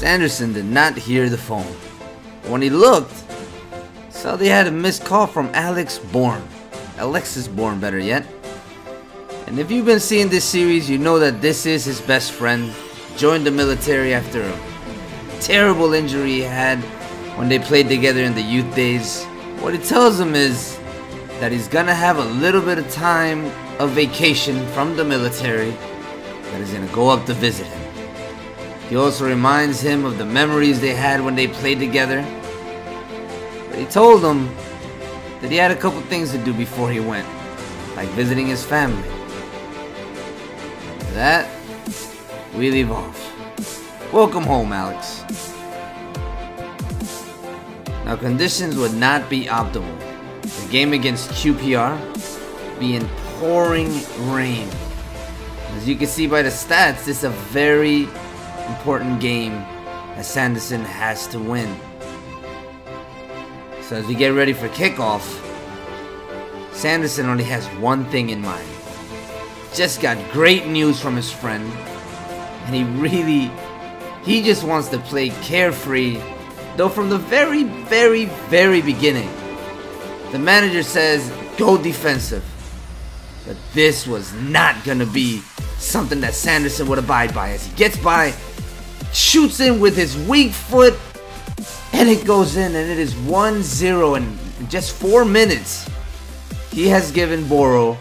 Sanderson did not hear the phone. When he looked, saw they had a missed call from Alexis Bourne, better yet. And if you've been seeing this series, you know that this is his best friend. Joined the military after a terrible injury he had when they played together in the youth days. What he tells him is that he's gonna have a little bit of time of vacation from the military, that he's gonna go up to visit him. He also reminds him of the memories they had when they played together. But he told him that he had a couple things to do before he went, like visiting his family. After that, we leave off. Welcome home, Alex. Now, conditions would not be optimal. The game against QPR be in pouring rain. As you can see by the stats, this is a very important game that Sanderson has to win. So as we get ready for kickoff, Sanderson only has one thing in mind. Just got great news from his friend, and he just wants to play carefree. Though from the very beginning, the manager says go defensive. But this was not gonna be something that Sanderson would abide by. As he gets by, shoots in with his weak foot, and it goes in, and it is 1-0 in just 4 minutes. He has given Boro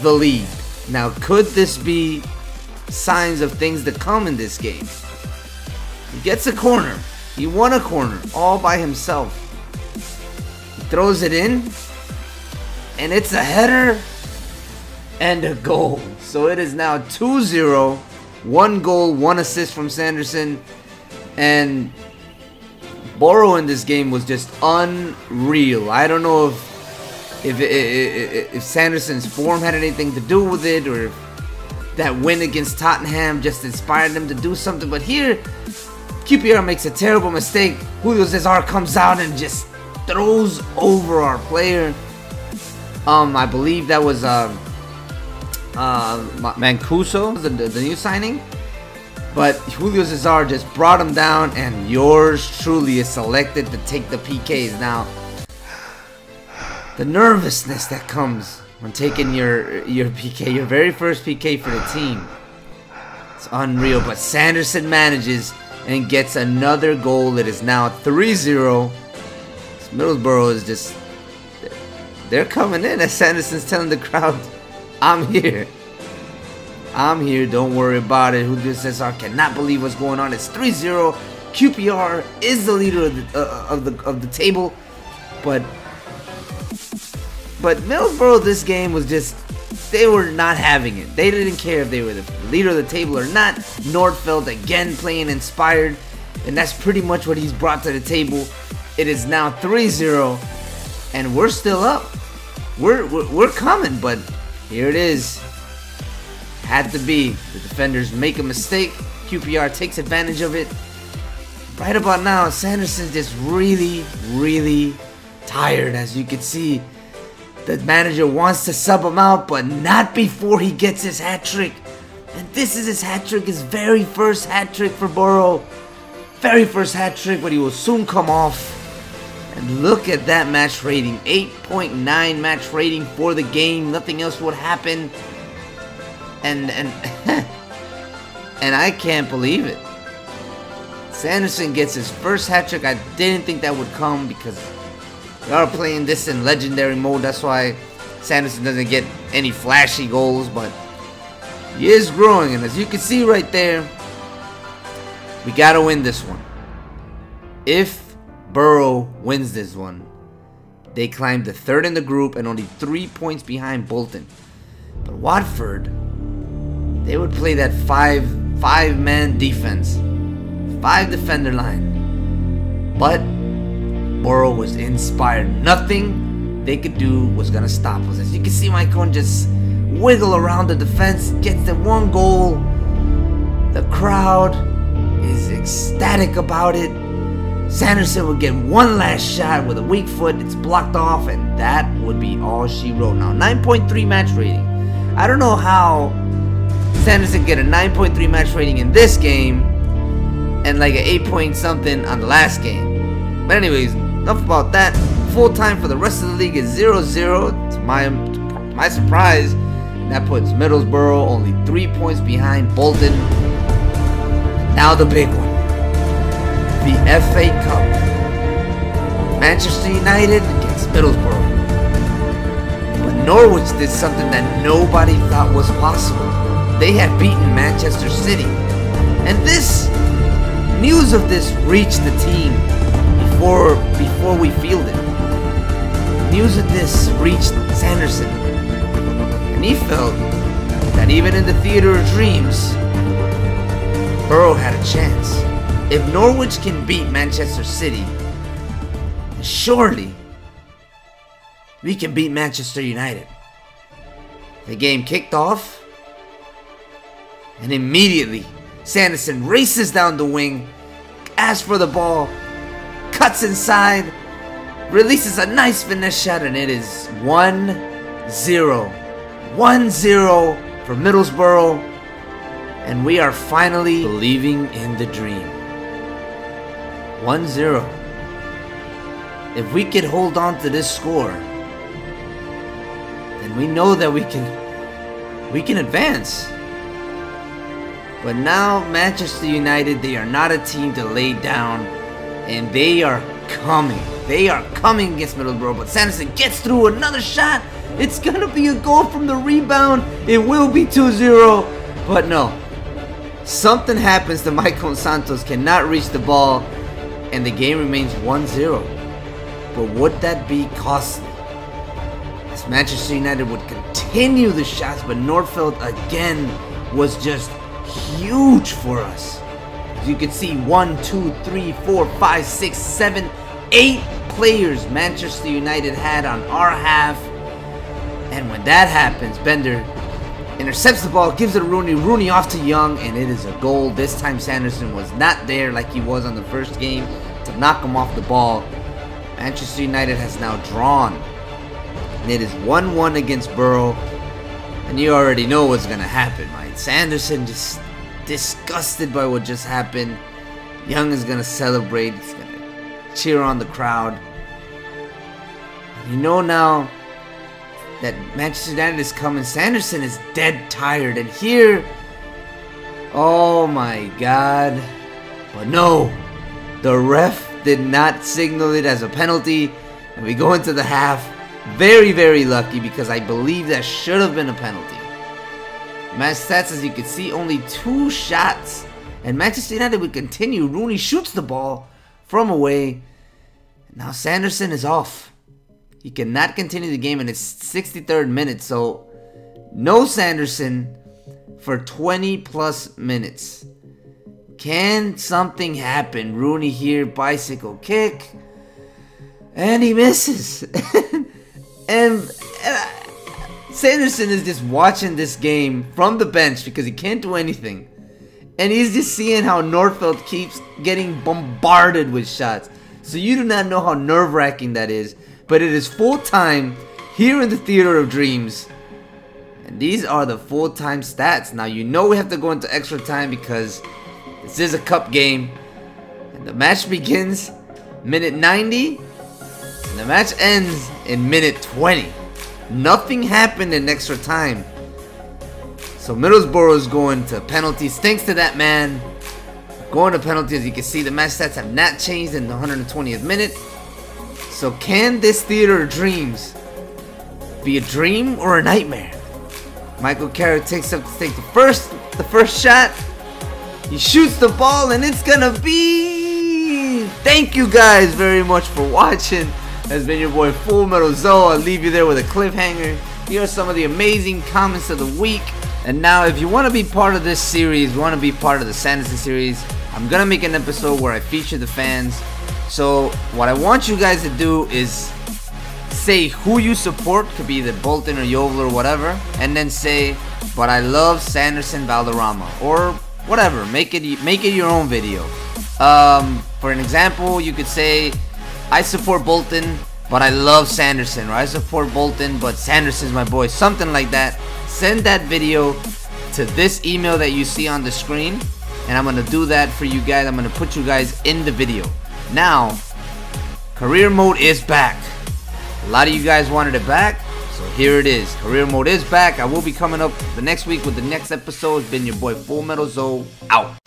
the lead. Now, could this be signs of things to come in this game? He gets a corner. He won a corner all by himself. He throws it in, and it's a header and a goal. So it is now 2-0. 1 goal, 1 assist from Sanderson, and Boro in this game was just unreal. I don't know if Sanderson's form had anything to do with it, or if that win against Tottenham just inspired them to do something. But here, QPR makes a terrible mistake. Julio Cesar comes out and just throws over our player. I believe that was Mancuso, the new signing. But Julio Cesar just brought him down, and yours truly is selected to take the PKs. Now, the nervousness that comes when taking your PK, your very first PK for the team, it's unreal. But Sanderson manages and gets another goal. It is now 3-0. Middlesbrough is just, they're coming in as Sanderson's telling the crowd, I'm here. I'm here, don't worry about it. Julio Cesar cannot believe what's going on. It's 3-0. QPR is the leader of the table, but Middlesbrough, this game was just, they were not having it. They didn't care if they were the leader of the table or not. Nordfeld again playing inspired, and that's pretty much what he's brought to the table. It is now 3-0, and we're still up. We're coming, but here it is. Had to be. The defenders make a mistake. QPR takes advantage of it. Right about now, Sanderson's just really tired. As you can see, the manager wants to sub him out, but not before he gets his hat-trick. And this is his hat-trick, his very first hat-trick for Boro. Very first hat-trick, but he will soon come off. And look at that match rating. 8.9 match rating for the game. Nothing else would happen. And and I can't believe it. Sanderson gets his first hat-trick. I didn't think that would come because we are playing this in legendary mode. That's why Sanderson doesn't get any flashy goals, but he is growing. And as you can see right there, we gotta win this one. If Boro wins this one, they climb to 3rd in the group and only 3 points behind Bolton. But Watford, they would play that five-man defense, 5-defender line. But Boro was inspired. Nothing they could do was gonna stop us. As you can see, Maicon just wiggle around the defense, gets the 1 goal. The crowd is ecstatic about it. Sanderson would get 1 last shot with a weak foot. It's blocked off, and that would be all she wrote. Now, 9.3 match rating. I don't know how Sanderson get a 9.3 match rating in this game, and like an 8 point something on the last game. But anyways, enough about that. Full time for the rest of the league is 0-0. To my surprise, that puts Middlesbrough only 3 points behind Bolton. Now the big one, the FA Cup. Manchester United against Middlesbrough. But Norwich did something that nobody thought was possible. They had beaten Manchester City. And this news of this reached the team before we fielded. News of this reached Sanderson. And he felt that even in the theater of dreams, Borough had a chance. If Norwich can beat Manchester City, surely we can beat Manchester United. The game kicked off, and immediately Sanderson races down the wing, asks for the ball, cuts inside, releases a nice finesse shot, and it is 1-0. 1-0 for Middlesbrough, and we are finally believing in the dream. 1-0. If we could hold on to this score, then we know that we can advance. But now Manchester United, they are not a team to lay down, and they are coming. They are coming against Middlesbrough, but Sanderson gets through another shot. It's gonna be a goal from the rebound. It will be 2-0, but no. Something happens to Michael Santos, cannot reach the ball, and the game remains 1-0. But would that be costly? As Manchester United would continue the shots, but Norfeld again was just huge for us. As you can see, 1, 2, 3, 4, 5, 6, 7, 8 players Manchester United had on our half. And when that happens, Bender intercepts the ball, gives it to Rooney. Rooney off to Young, and it is a goal. This time Sanderson was not there like he was on the first game to knock him off the ball. Manchester United has now drawn, and it is 1-1 against Borough. And you already know what's gonna happen, right? Sanderson just disgusted by what just happened. Young is gonna celebrate. He's gonna cheer on the crowd. You know now that Manchester United is coming. Sanderson is dead tired, and here, oh my God! But no, the ref did not signal it as a penalty, and we go into the half. Very, very lucky, because I believe that should have been a penalty. Match stats, as you can see, only 2 shots, and Manchester United would continue. Rooney shoots the ball from away. Now Sanderson is off. He cannot continue the game in its 63rd minute, so no Sanderson for 20 plus minutes. Can something happen? Rooney here, bicycle kick, and he misses. and Sanderson is just watching this game from the bench because he can't do anything. And he's just seeing how Norfeld keeps getting bombarded with shots. So you do not know how nerve-wracking that is. But it is full time here in the Theater of Dreams. And these are the full-time stats. Now you know we have to go into extra time because this is a cup game. And the match begins minute 90. And the match ends in minute 20. Nothing happened in extra time. So Middlesbrough is going to penalties. Thanks to that man. Going to penalties. As you can see, the match stats have not changed in the 120th minute. So can this Theater of Dreams be a dream or a nightmare? Michael Carrick takes up to take the first shot. He shoots the ball, and it's gonna be. Thank you guys very much for watching. Has been your boy Full Metal Zoe. I'll leave you there with a cliffhanger. Here are some of the amazing comments of the week. And now, if you want to be part of this series, want to be part of the Sanderson series, I'm gonna make an episode where I feature the fans. So what I want you guys to do is say who you support, could be the Bolton or Yeovil or whatever, and then say, but I love Sanderson Valderrama, or whatever. Make it your own video. For an example, you could say, I support Bolton, but I love Sanderson, or I support Bolton, but Sanderson's my boy, something like that. Send that video to this email that you see on the screen, and I'm gonna do that for you guys. I'm gonna put you guys in the video. Now, career mode is back. A lot of you guys wanted it back, so here it is. Career mode is back. I will be coming up the next week with the next episode. It's been your boy Full Metal Zoe, out.